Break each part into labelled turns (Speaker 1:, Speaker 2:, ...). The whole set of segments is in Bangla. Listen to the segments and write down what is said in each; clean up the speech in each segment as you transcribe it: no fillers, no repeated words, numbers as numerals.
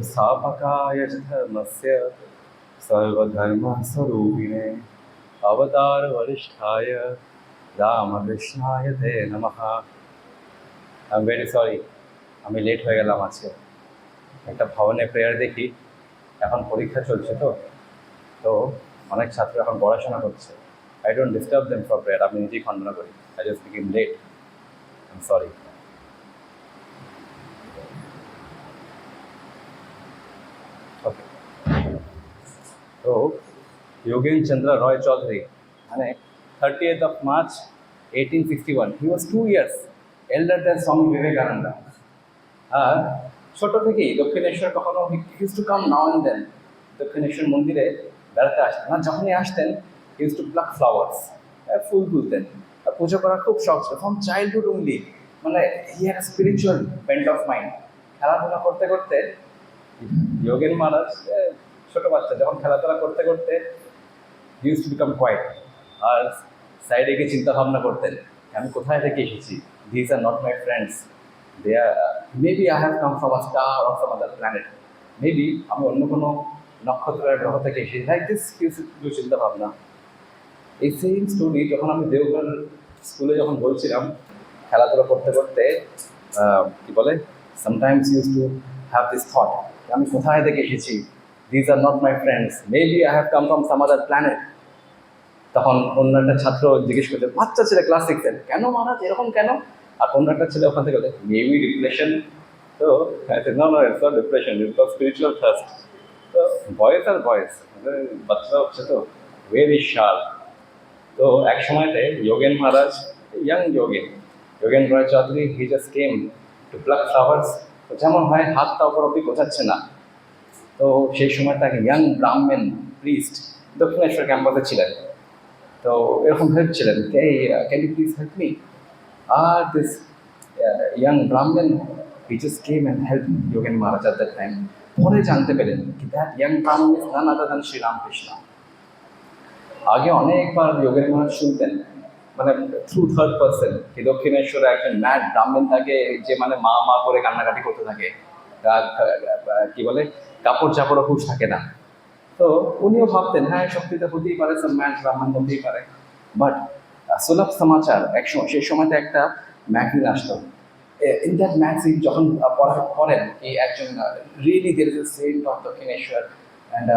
Speaker 1: स्थापकाय च धर्मस्य सर्वधर्मस्वरूपिणे अवतारवरिष्ठाय রামকৃষ্ণায় তে নমঃ। আই এম ভেরি সরি, আমি লেট হয়ে গেলাম আজকে। একটা ভবনে প্রেয়ার দেখি, এখন পরীক্ষা চলছে তো অনেক ছাত্র এখন পড়াশোনা করছে। I don't disturb them for prayer, আমি নিজেই খণ্ডনা করি। I just became late, I am sorry. Okay, তো যোগেন চন্দ্র রয় চৌধুরী, মানে 30th of March 1861, he was 2 years elder than Swami Vivekananda. আর ছোট থেকেই দক্ষিণেশ্বর কখনো he used to come now and then, Dakshineswar মন্দিরে বেড়াতে আসতেন। আর যখনই আসতেন হিউজ টু প্লাক ফ্লাওয়ার্স, ফুল তুলতেন। পুজো করার খুব শখ ছিল ফ্রম চাইল্ডহুড অনলি। মানে he had spiritual bent of mind. খেলাধুলা করতে করতে যোগেন মহারাজ, ছোট বাচ্চা যখন খেলাধুলা করতে করতে ইউজ টু বিকাম কোয়াইট, আর সাইডে গিয়ে চিন্তা ভাবনা করতেন আমি কোথায় থেকে এসেছি, this are not my friends, they are maybe I have come from a star or some other planet, maybe আমি অন্য কোনো নক্ষত্রের গ্রহ থেকে এসেছি। লাইক দিস কিছু চিন্তা ভাবনা। এই সেম স্টোরি যখন আমি দেওঘর স্কুলে যখন বলছিলাম, খেলাধুলা করতে করতে কি বলে, sometimes used to have this thought, আমি কোথায় থেকে এসেছি, this are not my friends, maybe I have come from some other planet. তখন অন্য একটা ছাত্র জিজ্ঞেস করছে, বাচ্চা ছেলে ক্লাস 6 কেন মহারাজ এরকম কেন? আর অন্য একটা ছেলে ওখান থেকে বলে মেবি ডিপ্রেশন। তো no no, it's not depression, it's not spiritual thirst. তো বয়েস আর বয়েস, বাচ্চারা হচ্ছে তো ভেরি শার্প। তো এক সময়তে Yogen Maharaj, young Yogen Roy Chowdhury, he just came to pluck flowers. তো যেমন হয় হাতটা অপর অব্দি গোছাচ্ছে না, তো সেই সময় তাকে ইয়াং ব্রাহ্মণ প্রিস্ট দক্ষিণেশ্বর ক্যাম্পাসে ছিলেন। তো এরকম হেল্প ছিলেন, can you please help me? আর this young Brahmin, he just came and help Yogen Maharaj at that time. পরে জানতে পেরেন কি that young Brahmin is none other than Sri Ramakrishna. আগে অনেকবার যোগেন মহারাজ শুনতেন, মানে থ্রু থার্ড পার্সন, কি দক্ষিণেশ্বরে একজন ম্যাড ব্রাহ্মণ থাকে, যে মানে মা মা করে কান্নাকাটি করতে থাকে, কি বলে কাপড় চাপড়ও হুঁশ থাকে না। তো উনিও ভাবতেন হ্যাঁ সত্যিটা হতেই পারে, সব ম্যাচ ব্রাহ্মণ হতেই পারে। বাট সুলভ সমাচার একসময়, সেই সময়তে একটা ম্যাগজিন আসতো। ইন দ্যাট ম্যাগজিন যখন পড়েন এই একজন really there is a saint of Dakshineswar and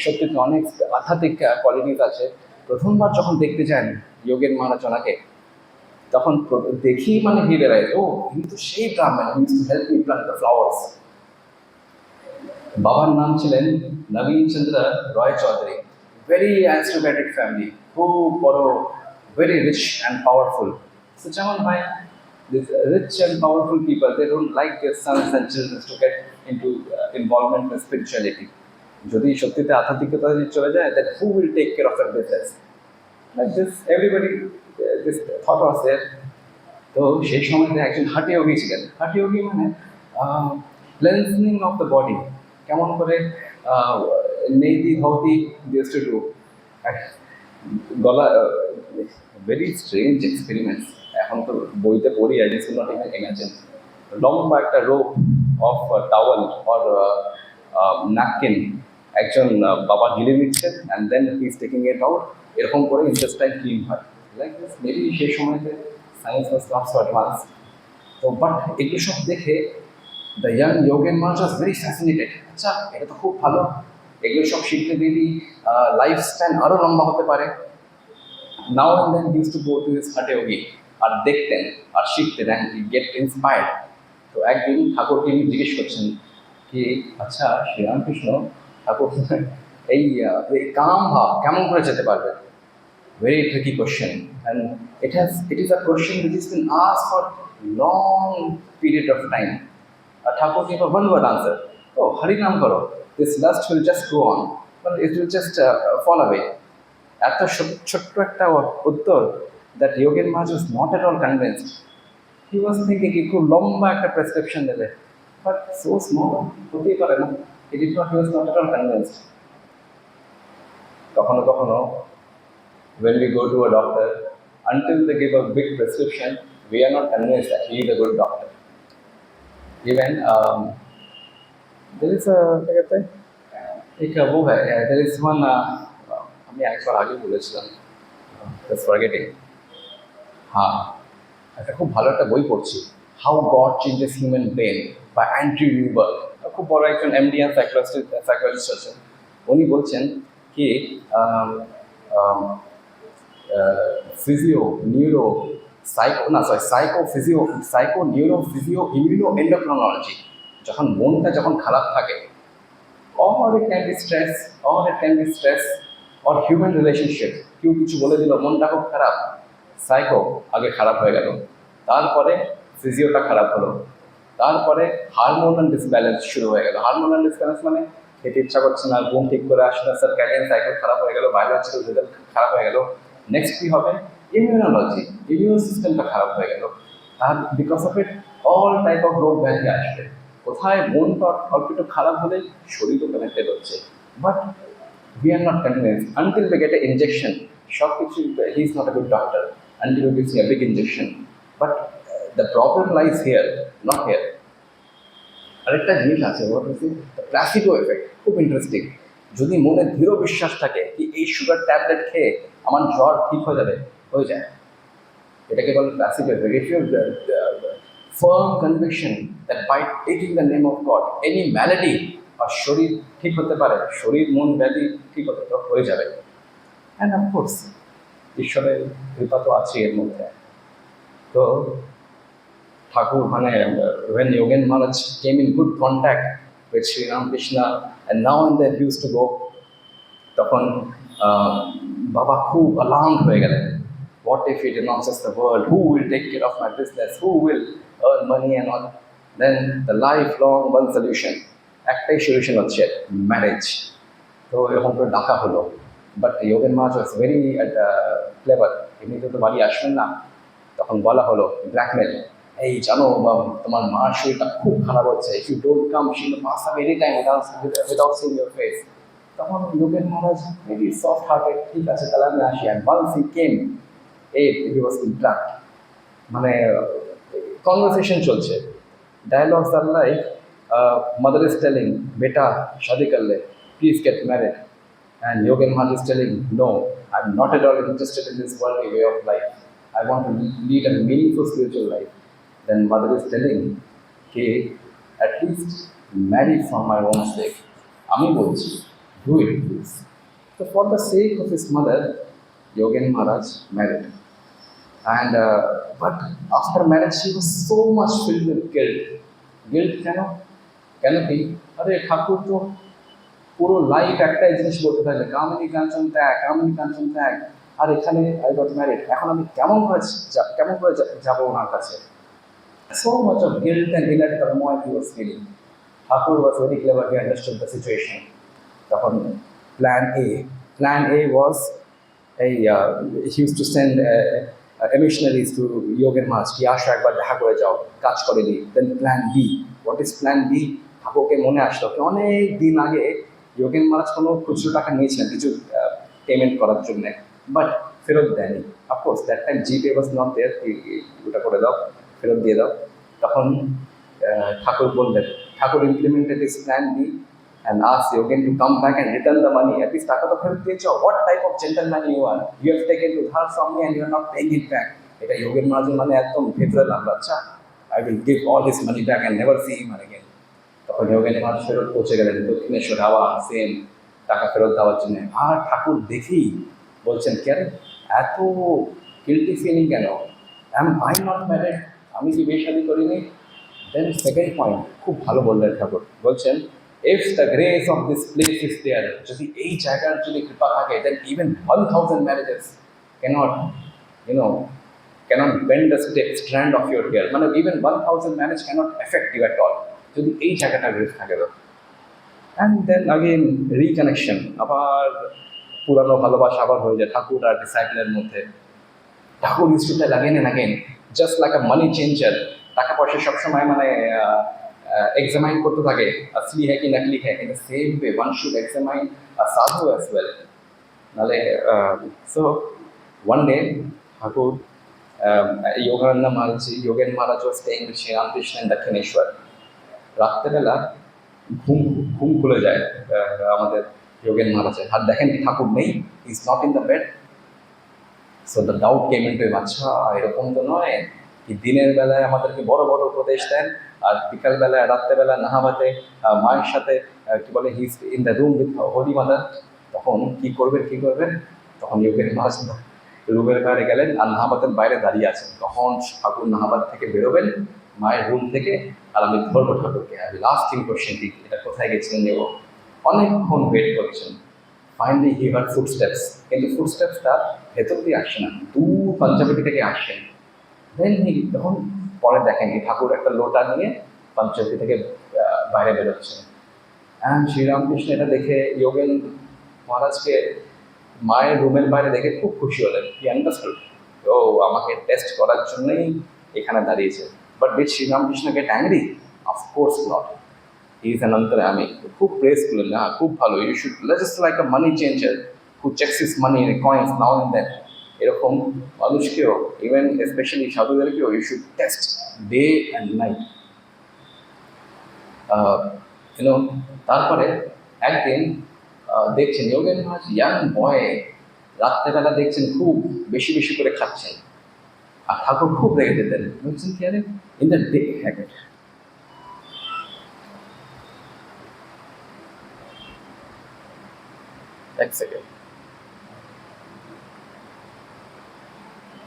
Speaker 1: সত্যি অনেক আধ্যাত্মিক কোয়ালিটিস আছে। প্রথমবার যখন দেখতে যান যোগেন মহারাজ ওনাকে, তখন দেখি মানে হি রিয়েলাইজ, ও হি তো সেই Brahmin, he to help me plant the flowers. বাবার নাম ছিলেন Nabin Chandra Roy Chowdhury, very aristocratic family, খুব বড়, ভেরি রিচ অ্যান্ড পাওয়ারফুল। তো যেমন হয় this rich and powerful people, they don't like their sons and children to get into involvement in spirituality. যদি সত্যিতে আধ্যাত্মিকতা চলে যায়, that who will take care of their business, like this everybody, this thought was there. তো সেই সময়তে একজন হাটি যোগী ছিলেন। হাটি যোগী মানে ক্লেন্সিং অফ দ্য বডি, কেমন করে neti dhauti this to do, গলা, ভেরি স্ট্রেঞ্জ এক্সপেরিমেন্টস। এখন তো বইতে পড়ি, I just not even imagine. লম্বা একটা rope of towel or napkin একজন বাবা গিলে নিচ্ছে, and then he is taking it out, এরকম করে ইন্টেস্টাইন ক্লিন হয়। লাইক দিস, মেবি সেই সময়তে science was not so advance. তো বাট এগুলো সব দেখে the young Yogen Maharaj was very fascinated. আচ্ছা, এটা তো খুব ভালো, এগুলো সব শিখতে দিবি লাইফ স্প্যান আরও লম্বা হতে পারে। Now and then use to go to his হাটে যোগী, আর দেখতেন আর শিখতেন, অ্যান্ড গেট ইন্সপায়ার্ড। তো একদিন ঠাকুরকে জিজ্ঞেস করছেন কি, আচ্ছা শ্রীরামকৃষ্ণ ঠাকুর, এই কাম ভাব কেমন করে যেতে পারবে? Very tricky question, and it is a question which has been asked for long period of time. Thakur gave a one word answer, oh harinam karo, this lust will just go on, well it will just fall away. এত ছোট্ট একটা উত্তর, that Yogen Maharaj was not at all convinced. He was thinking কি খুব লম্বা একটা প্রেসক্রিপশন দেবে, but so small, হতেই পারে না। He was not at all convinced. কখনো কখনো when we go to a doctor, until they give a big prescription, we are not convinced that he is a good doctor. Even there is a क्या कहते हैं एक वो है there is one আমি একবার আগে বলেছিলাম just forgetting হ্যাঁ একটা খুব ভালো একটা বই পড়ছি how god changes human brain বা অ্যান্ড্রিউ নিউবার্গ খুব বড় একজন এমডি অ্যান্ড সাইকোলজিস্ট আছেন উনি বলছেন কি ফিজিও নিউরো সাইকো না sorry psycho neuro physio immuno endocrinology যখন মনটা যখন খারাপ থাকে or it can be stress or human relationship কেউ কিছু বলে দিল মনটা খুব খারাপ সাইকো আগে খারাপ হয়ে গেল তারপরে ফিজিওটা খারাপ হলো তারপরে হারমোনাল ডিসব্যালেন্স শুরু হয়ে গেল হারমোনাল ডিসব্যালেন্স মানে খেতে ইচ্ছা করছে না ঘুম ঠিক করে আসে না স্যার ক্যারিয়ান সাইকেল খারাপ হয়ে গেল বায়োলজিক্যাল রেজাল্ট খারাপ হয়ে গেল নেক্সট কি হবে ইমিউনোলজি ইমিউন সিস্টেমটা খারাপ হয়ে গেল আর because of it all type of রোগ ব্যাধি আসবে কোথায় মনটা অল্প একটু খারাপ হলে শরীরও কানেক্টেড হচ্ছে but we are not convinced until we get an injection. Shock he is not a good doctor until he gives me a big injection. But the problem lies here, not here. আরেকটা জিনিস আছে what is it? The placebo effect. খুব ইন্টারেস্টিং যদি মনে দৃঢ় বিশ্বাস থাকে কি এই সুগার ট্যাবলেট খেয়ে আমার জ্বর ঠিক হয়ে যাবে হয়ে যায় এটাকে বলে placebo effect if you firm conviction that by taking the name of God any malady আর শরীর ঠিক হতে পারে শরীর মন ব্যাধি ঠিক হতে তো হয়ে যাবে অ্যান্ড অফকোর্স ঈশ্বরের কৃপা তো আছে এর মধ্যে তো ঠাকুর মানে when Yogen Maharaj came in good contact with Sri Ramakrishna and now and then he used to go তখন বাবা খুব alarmed হয়ে গেলেন what if he denounces the world who will take care of my business who will earn money and all then the lifelong one solution একটাই সলিউশন হচ্ছে ম্যারেজ তো এরকম করে ডাকা হলো but Yogen Maharaj was very clever এমনিতে তো বাড়ি আসবেন না তখন বলা হলো ব্ল্যাকমেল এই জানো তোমার মার শরীরটা খুব খারাপ হচ্ছে if you don't come she will pass away any time without seeing your face তখন Yogen Maharaj very soft hearted ঠিক আছে তাহলে আমি আসি অ্যান্ড ওয়ান্স হি কেম হি ওয়াজ ইন্ট্রাক্ট মানে কনভারসেশন চলছে ডায়ালগস আর like mother is telling, beta, shadi kar le, please get married. And Yogen Maharaj is telling, no, I'm not at all interested in this worldly way of life. I want to lead a meaningful spiritual life. Then mother is telling, okay, at least marry for my own sake. Ami bolchi, do it please. So for the sake of his mother, Yogen Maharaj married. And but after marriage, she was so much filled with guilt. Guilt, কেন কি আরে ঠাকুর তো পুরো লাইফ একটাই জিনিস বলতে থাকলে কামিনী কাঞ্চন ত্যাগ আর এখানে আই গট ম্যারিড এখন আমি কেমন করে যাবো ওনার কাছে so much of guilt and inner turmoil he was feeling Thakur was very clever he understood the situation তখন প্ল্যান এ ওয়াজ এই he use to send missionaries to Yogen Maharaj কি আসো একবার দেখা করে যাও কাজ করে দিই then plan B what is plan B ঠাকুরকে মনে আসলো কি অনেক দিন আগে যোগেন মহারাজ কোনো খুচরো টাকা নিয়েছিলেন কিছু পেমেন্ট করার জন্য বাট ফেরত দেয়নি of course that time GPay was not there ওটা করে দাও ফেরত দিয়ে দাও তখন ঠাকুর বললেন Thakur implemented is plan B and ask Yogen to come back and return the money. At least টাকা তো ফেরত দিয়েছো what type of gentleman you are you have taken udhar from me and you are not paying it back এটা যোগেন মহারাজের মানে একদম ভেতরে লাগলো আচ্ছা I will give all his money back and never see him again তখন যোগেন মহারাজ ফেরত পৌঁছে গেলেন দক্ষিণেশ্বর হাওয়া সেম টাকা ফেরত দেওয়ার জন্য আর ঠাকুর দেখি বলছেন কে এত গিল্টি ফিলিং কেন আই নট ম্যারিড আমি কি বিয়ে শাদী করিনি দেন সেকেন্ড পয়েন্ট খুব ভালো বললেন ঠাকুর বলছেন if the grace of this place is there যদি এই জায়গার যদি কৃপা থাকে then even 1000 marriages cannot bend the strand of your hair মানে even 1000 marriage cannot affect you at all যদি এই জায়গাটা গ্রেস থাকে তো and then again reconnection আবার পুরানো ভালোবাসা আবার হয়ে যায় ঠাকুর আর ডিসাইপলের মধ্যে ঠাকুর used to tell again and again just like a money changer টাকা পয়সা সবসময় মানে examine করতে থাকে আসলি হ্যাঁ কি নকলি হ্যাঁ in the same way one should examine a sadhu as well নালে so one day Thakur Yogen Maharaj was staying with Sri Ramakrishna in Dakshineshwar রাত্রেবেলা ঘুম ঘুম খুলে যায় আমাদের যোগেন মহারাজের। আর দেখেন কি ঠাকুর নেই, is not in the bed. So the doubt came into হিম, আচ্ছা এরকম তো নয় কি দিনের বেলায় আমাদেরকে বড় বড় উপদেশ দেন, আর বিকালবেলায় রাত্রেবেলা নাহাবাতে মায়ের সাথে কি বলে he's in the room with holy mother. তখন কি করবেন? তখন যোগেন মহারাজ রুমের বাইরে গেলেন আর নাহাবাতের বাইরে দাঁড়িয়ে আছেন। তখন ঠাকুর নাহাবাত থেকে বেরোবেন মায়ের রুম থেকে, আর আমি ধরবো ঠাকুরকে। আমি লাস্ট থিং কোশ্চেনটি, এটা কোথায় গেছিলেন নেব। অনেকক্ষণ ওয়েট করছেন। ফাইনালি হি হার্ড ফুটস্টেপস, কিন্তু ফুটস্টেপসটা ভেতর দিয়ে আসছে না, দূর পঞ্চবটি থেকে আসছেন। দেন হি তখন পরে দেখেন কি ঠাকুর একটা লোটা নিয়ে পঞ্চবটি থেকে বাইরে বেরোচ্ছেন। অ্যান্ড শ্রীরামকৃষ্ণ এটা দেখে যোগেন মহারাজকে মায়ের রুমের বাইরে দেখে খুব খুশি হলেন। হি আন্ডারস্টুড, ও আমাকে টেস্ট করার জন্যই এখানে দাঁড়িয়েছে। But did Sri Ramakrishna get angry? Of course not. He is an অন্তর্যামী। খুব প্রেস করলেন, না খুব ভালো, you should just like a money changer who checks his money coins now and then. এরকম মানুষকেও, ইভেন স্পেশালি সাধুদেরকেও you should test day and night. You know, তারপরে একদিন দেখছেন যোগেন মহারাজ ইয়াং বয় রাত্রেবেলা দেখছেন খুব বেশি বেশি করে খাচ্ছেন, আর ঠাকুর খুব রেগে যেতেন। বলছেন কি আরে ইন দ্য ডে হ্যাবিট। এক সেকেন্ড।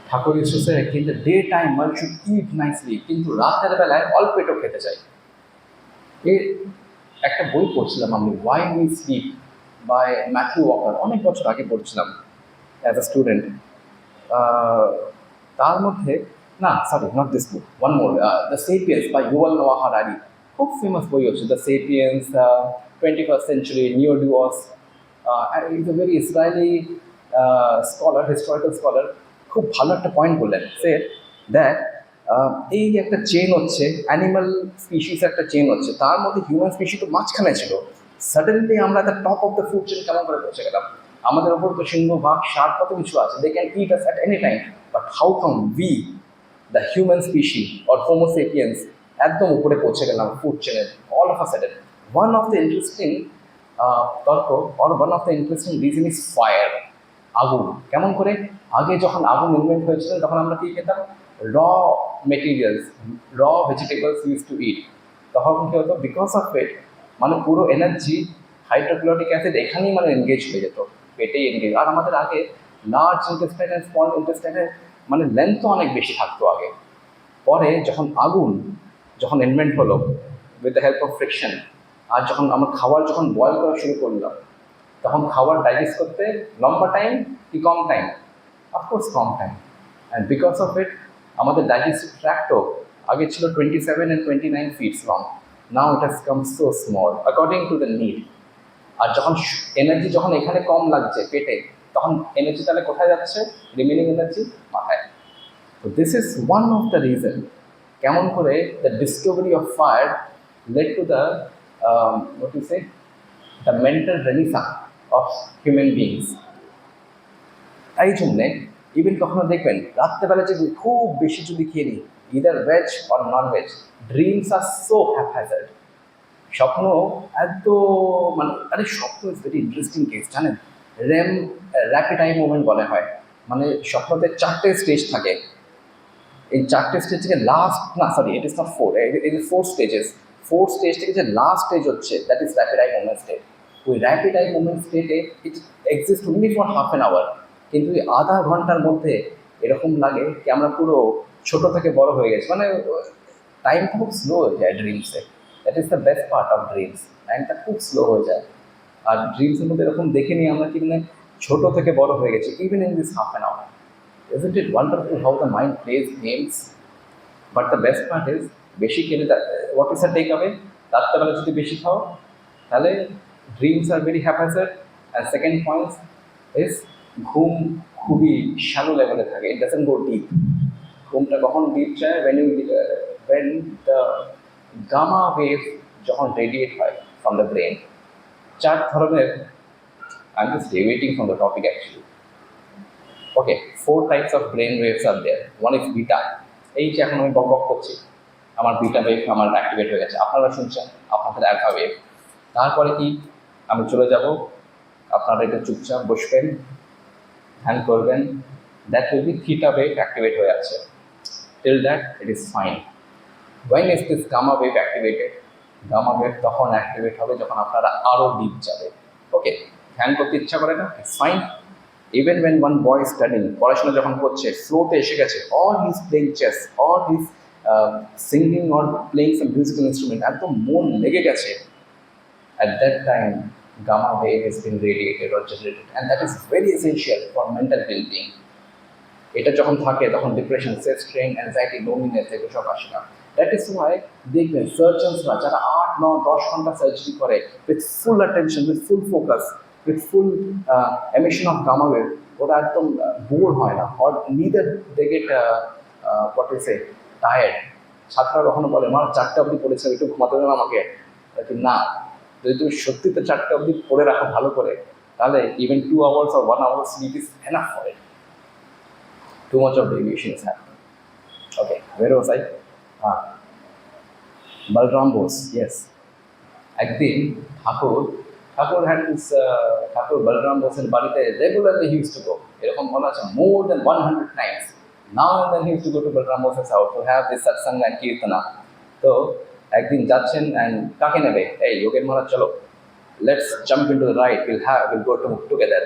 Speaker 1: ঠাকুর ইসে কিন্তু day time one should eat nicely, কিন্তু রাতের বেলায় অল্প একটু খেতে চাই। এর একটা বই পড়ছিলাম আমি, why we sleep by Matthew Walker, অনেক বছর আগে পড়ছিলাম অ্যাজ আ স্টুডেন্ট। তার মধ্যে না, sorry not this book, one more, the Sapiens by Yuval Noah Harari, খুব ফেমাস বই হচ্ছে the Sapiens, 21st century Neo Deus. Is a very Israeli scholar, historical scholar. খুব ভালো একটা পয়েন্ট বললেন, সে দ্যাট এই একটা চেন হচ্ছে, অ্যানিমাল স্পিসিস একটা চেন হচ্ছে, তার মধ্যে হিউম্যান স্পিসি তো মাঝখানে ছিল। সাডেনলি আমরা the top of the food chain কেমন করে পৌঁছে গেলাম? আমাদের ওপর তো সিংহ, বাঘ, ষাঁড় কত কিছু আছে, they can eat us at any time. But how come we the human species or homo sapiens একদম উপরে পৌঁছে গেলাম ফুড চেনের all of a sudden? One of the interesting তর্ক or one of the interesting reason is fire, আগুন। কেমন করে? আগে যখন আগুন ইনভেন্ট হয়েছিল তখন আমরা কি খেতাম? র মেটেরিয়ালস, র ভেজিটেবলস ইউজ টু ইট। তখন কী হতো? বিকজ অফ ইট মানে পুরো এনার্জি হাইড্রোক্লোরিক অ্যাসিড এখানেই মানে এনগেজ হয়ে যেত, পেটেই এনগেজ। আর আমাদের আগে লার্জ ইন্টেস্টাইন অ্যান্ড স্মল ইন্টেস্টাইনের মানে লেন্থও অনেক বেশি থাকতো আগে। পরে যখন আগুন যখন ইনভেন্ট হলো with the help of friction, আর যখন আমরা খাবার যখন বয়েল করা শুরু করলাম, তখন খাবার ডাইজেস্ট করতে লম্বা টাইম কি কম টাইম? অফকোর্স কম time. And because of it আমাদের ডাইজেস্টিভ ট্র্যাক্টও আগে ছিল 27 and 29 feet long, now it has come so small according to the need. আর যখন এনার্জি যখন এখানে কম লাগছে পেটে, তখন এনার্জি তাহলে কোথায় যাচ্ছে? রিমেনিং এনার্জি মাথায়। তো this is one of the reason কেমন করে the discovery of fire led to the what you say the mental renaissance of human beings. এই জন্যে ইভেন কখনো দেখবেন রাত্রেবেলা যদি খুব বেশি যদি খেয়ে নিই, either veg or non veg, dreams are so haphazard. স্বপ্ন এত মানে, আরে স্বপ্ন ইজ ভেরি ইন্টারেস্টিং কেস, জানেন? রেম র্যাপিড আই মুভমেন্ট বলা হয়। মানে স্বপ্নতে 4টে স্টেজ থাকে। এই 4টে স্টেজ থেকে লাস্ট, না sorry it is not 4, it is 4 stages. 4 stage থেকে যে লাস্ট স্টেজ হচ্ছে that is rapid eye movement state. ওই র্যাপিড আই মুভমেন্ট স্টেটে it exist only for half an hour, কিন্তু এই আধা ঘন্টার মধ্যে এরকম লাগে কি আমরা পুরো ছোট থেকে বড় হয়ে গেছি। মানে টাইমটা খুব স্লো হয়ে যায় ড্রিমসে। That is the best part of dreams, টাইমটা খুব স্লো হয়ে যায়। আর ড্রিমসের মধ্যে এরকম দেখে নিই আমরা কি মানে ছোট থেকে বড় হয়ে গেছি, even in this half an hour. Isn't it wonderful how the mind plays games? But the best part is বেশি খেলে what is the take away? রাত্রেবেলা যদি বেশি খাও তাহলে dreams are very haphazard. And second point is ঘুম খুবই শ্যালো লেভেলে থাকে, ইট ডাজন্ট গো ডিপ। ঘুমটা কখন ডিপ যায়? when the gamma wave যখন রেডিয়েট হয় ফ্রম দ্য ব্রেন। 4 ধরনের, I am just deviating from the topic actually. Okay, 4 types of brain waves are there. One is beta. এই যে এখন আমি বক বক করছি, আমার বিটা ওয়েভ আমার অ্যাক্টিভেট হয়ে গেছে, আপনারা শুনছেন আপনাদের অ্যালফা ওয়েভ। তারপরে কি আমি চলে যাব, আপনারা একটু চুপচাপ বসবেন, ধ্যান করবেন, that will be theta wave activate হয়ে আছে। Till that it is fine. When is this gamma wave activated? Gamma wave তখন অ্যাক্টিভেট হবে যখন আপনারা আরও ডিপ যাবে। ওকে, ধ্যান করতে ইচ্ছা করে না, it's fine. Even when one boy studying, পড়াশোনা যখন করছে, ফ্লোতে এসে গেছে, or he's playing chess, or he's singing, or playing some musical instrument, একদম মন লেগে গেছে, at that time gamma wave has been radiated or generated, and that is very essential for mental well-being. এটা যখন থাকে তখন depression, stress, strain, anxiety, loneliness এগুলো সব আসে না। দ্যাট ইজ ওয়াই দেখবেন সার্জনসরা যারা 8, 9, 10 ঘন্টা সার্জারি করে with full attention, with full focus, with full emission of gamma wave, ওরা একদম বোর হয় না, or neither they get what is a tired. ছাত্ররা কখনো বলে মা 4টা অবধি পড়েছে, একটু ঘুমাতে দেবেন আমাকে, না, যদি তুমি সত্যিতে 4টা অবধি পড়ে রাখো ভালো করে, তাহলে even 2 hours or 1 hour sleep is enough for it. Too much of deviation is happening. Okay, where was I? Balram Bose, yes. একদিন ঠাকুর had this ঠাকুর বলরাম বোসের বাড়িতে regularly he used to go, এরকম বলা আছে more than 100 times. Now and then he used to go to Balram Bose's house to have this satsang and kirtana. তো একদিন যাচ্ছেন, and কাকে নেবে, এই যোগেন মহারাজ চলো, let's jump into the ride, will go together.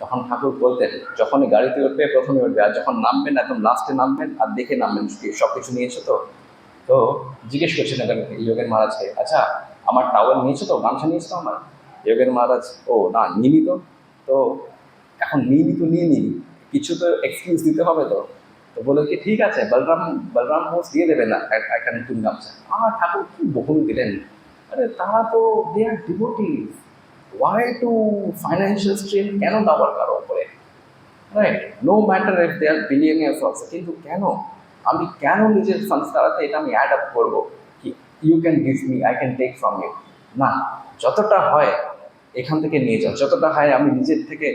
Speaker 1: তখন ঠাকুর বলতেন যখনই গাড়িতে উঠবে প্রথমে উঠবে, আর যখন নামবেন একদম লাস্টে নামবেন, আর দেখে নামবেন সব কিছু নিয়েছো তো। তো জিজ্ঞেস করছেন যোগেন মহারাজকে, আচ্ছা আমার টাওয়েল নিয়েছো তো, গামছা নিয়েছো তো আমার? যোগেন মহারাজ, ও না নিইনি তো। তো এখন নিইনি তো নিয়ে নিই, কিছু তো এক্সকিউজ দিতে হবে তো। তো বলে কি ঠিক আছে, বলরাম বোস দিয়ে দেবে না একটা নতুন গামছা। ঠাকুর কি বহুল দিলেন, আরে তারা তো they are devotees, why to financial strain কেন দেওয়ার কারো উপরে, right? No matter if they are billionaires also, কিন্তু কেন আমি কেন নিজের সংস্কারাতে এটা আমি অ্যাড আপ করবো কি you can give me, I can take from you, না, যতটা হয় এখান থেকে নিয়ে যাও, যতটা হয় আমি নিজের থেকে,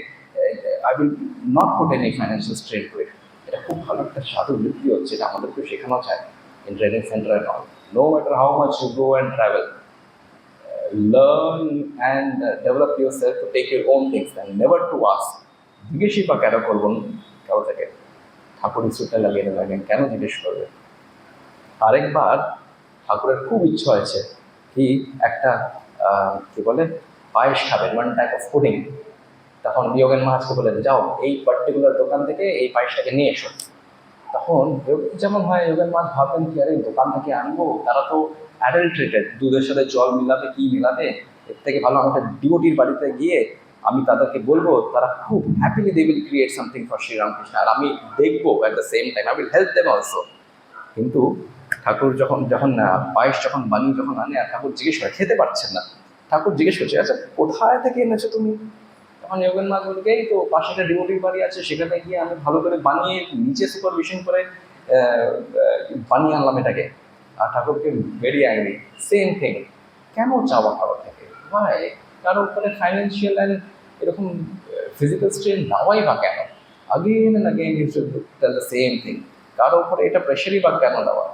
Speaker 1: I will not put any financial strain to it. এটা খুব ভালো একটা সাধু বৃত্তি হচ্ছে, এটা আমাদেরকে শেখানো যায় in training center and all. No matter how much you go and travel, learn and develop yourself to take your own things and never to ask. জিজ্ঞেসই বা কেন করবো কারো থেকে, ঠাকুর ইস্যুটা লাগিয়ে লাগেন কেন জিজ্ঞেস করবে? আরেকবার ঠাকুরের খুব ইচ্ছা হয়েছে কি একটা কি বলে পায়েস খাবেন, ওয়ান টাইপ অফ পুডিং। তখন যোগেন মহারাজকে বলেন যাও এই পার্টিকুলার দোকান থেকে এই পায়েসটাকে নিয়ে এসো। তখন যেমন হয় যোগেন মহারাজ ভাববেন কি আরে দোকান থেকে আনবো, তারা তো অ্যাডাল্ট্রেটেড, দুধের সাথে জল মিলাবে কি মিলাবে, এর থেকে ভালো আমাকে ডিওটির বাড়িতে গিয়ে আমি তাদেরকে বলবো, তারা খুব happily they will create something for Sri Ramakrishna, আর আমি দেখবো at the same time I will help them also. কিন্তু ঠাকুর যখন পায়েস যখন বানিয়ে যখন আনে, আর ঠাকুর জিজ্ঞেস করে, খেতে পারছেন না, ঠাকুর জিজ্ঞেস করছে আচ্ছা কোথায় থেকে এনেছো তুমি? তখন যোগেন মহারাজ বলবে এই তো পাশে একটা ডিভোটির বাড়ি আছে, সেখানে গিয়ে আমি ভালো করে বানিয়ে নিচে সুপারভিশন করে বানিয়ে আনলাম এটাকে। আর ঠাকুরকে ভেরি অ্যাংরি, সেম থিং, কেন চাওয়া কারো থেকে, ভাই কারোর উপরে ফাইন্যান্সিয়াল অ্যান্ড এরকম ফিজিক্যাল স্ট্রেন দেওয়াই বা কেন? Again and again you should tell the same thing, কারো উপরে এটা প্রেশারই বা কেন দেওয়া?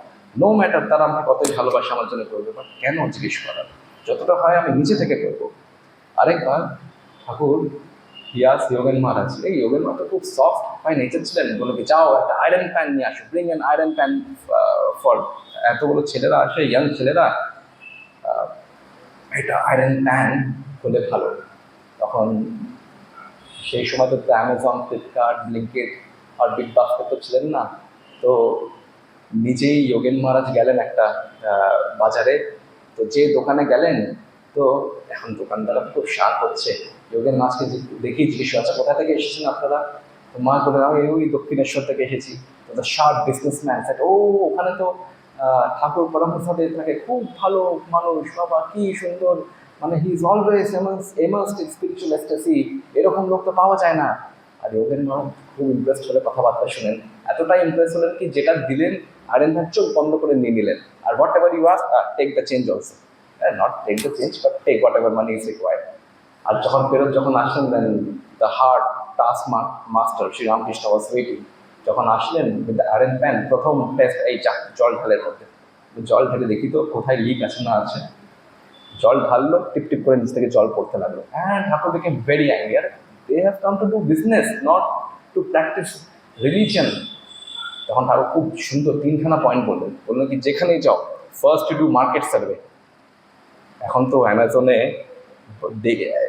Speaker 1: নো ম্যাটার তারা আমাকে কতই ভালোবাসে আমার জন্য করবে, বাট কেন জিজ্ঞেস করার? যতটা হয় আমি নিচে থেকে করবো। আরেকবার ঠাকুর ইয়াস যোগেন মহারাজ, এই যোগেন মহারাজ তো খুব সফট বাই নেচার ছিলেন, বলে কি যাও একটা আয়রন প্যান নিয়ে আসো, bring an iron pan for, এতগুলো ছেলেরা আসে, ইয়াং ছেলেরা, এটা আয়রন প্যান হলে ভালো। তখন সেই সময় তো অ্যামাজন, ফ্লিপকার্ট, ব্লিঙ্কিট আর বিগ বাস্কেট তো ছিলেন না, তো নিজেই যোগেন মহারাজ গেলেন একটা বাজারে। তো যে দোকানে গেলেন, তো এখন দোকানদারা খুব শার্প হচ্ছে, যোগেন মাছকে দেখেই জিজ্ঞেস আচ্ছা কোথা থেকে এসেছেন আপনারা? তো মাছ বলে আমি ওই দক্ষিণেশ্বর থেকে এসেছি। তো দ্য শার্প বিজনেসম্যান সেড, ও ওখানে তো ঠাকুর পরমহংসদেব থাকে, খুব ভালো মানুষ, বাবা কি সুন্দর, মানে he is always immersed in spiritual ecstasy, এরকম লোক তো পাওয়া যায় না। আর যোগেন মহারাজ খুব ইমপ্রেসড হলে কথাবার্তা শুনেন, এতটাই ইমপ্রেস হলেন কি যেটা দিলেন আরেন ভাই চোখ বন্ধ করে নিয়ে নিলেন, আর whatever you ask take the change also, not take the change but take whatever money is required. আর যখন ফেরত যখন আসলেন, then the hard task master Sri Ramakrishna was waiting. যখন আসলেন উইথ দ্য আয়রন প্যান, প্রথম টেস্ট এই জল ঢালের মধ্যে, জল ঢেলে দেখি তো কোথায় লিক আছে না আছে। জল ঢাললো, টিপ টিপ করে নিচ থেকে জল পড়তে লাগলো, and Thakur became very angry. আর they have come to do business, not to practice religion. তখন ঠাকুর খুব সুন্দর তিনখানা পয়েন্ট বললেন কি যেখানেই যাও first to do market survey. এখন তো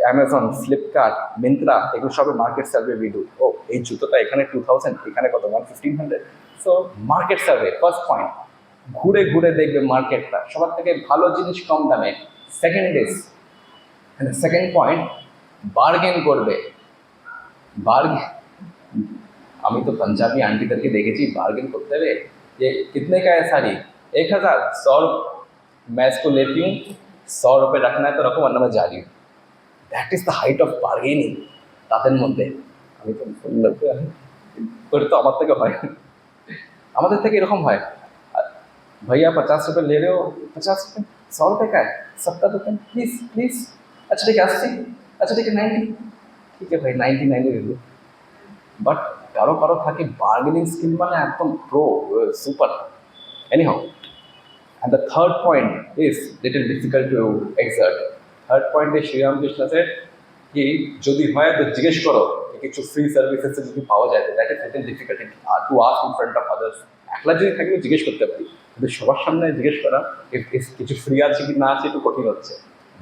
Speaker 1: অ্যামাজন, ফ্লিপকার্ট, মিন্ত্রা এগুলো সবে মার্কেট সার্ভে ভিডিও। ও এই জুতোটা এখানে 2000, এখানে কত 1500। So market survey first point, ঘুরে ঘুরে দেখবে মার্কেটটা সবার থেকে ভালো জিনিস কম দামে। সেকেন্ড পয়েন্ট, বার্গেন করবে। আমি তো পাঞ্জাবি আন্টিদেরকে দেখেছি বার্গেন করতে হবে যে कितने का है साड़ी, 1000, 100, मैं इसको लेती हूँ, 100 रुपये रखना है तो रखो वरना मैं जा रही हूँ। That is the height of bargaining তাদের মধ্যে। আমি তো করে তো আমার থেকে হয়, আমাদের থেকে এরকম হয়। भैया 50 रुपये ले रहे हो, 50 रुपये, 100 रुपये का है, 70 रुपये, प्लीज प्लीज, अच्छा ठीक है 80, अच्छा ठीक है 90, ठीक है भाई 90 ले लो। বাট কারো কারো থাকে বার্গেনিং স্কিল মানে একদম pro, super. Anyhow, and the third point is little difficult to exert. Third point is Sri Ramakrishna said कि যদি হয় তো জিজ্ঞেস করো কিছু ফ্রি সার্ভিসেস যদি পাওয়া যায়, that is little difficult to ask in front of others. একলা যদি থাকলে জিজ্ঞেস করতে পারি, কিন্তু সবার সামনে জিজ্ঞেস করা কিছু ফ্রি আছে কি না আছে একটু কঠিন হচ্ছে।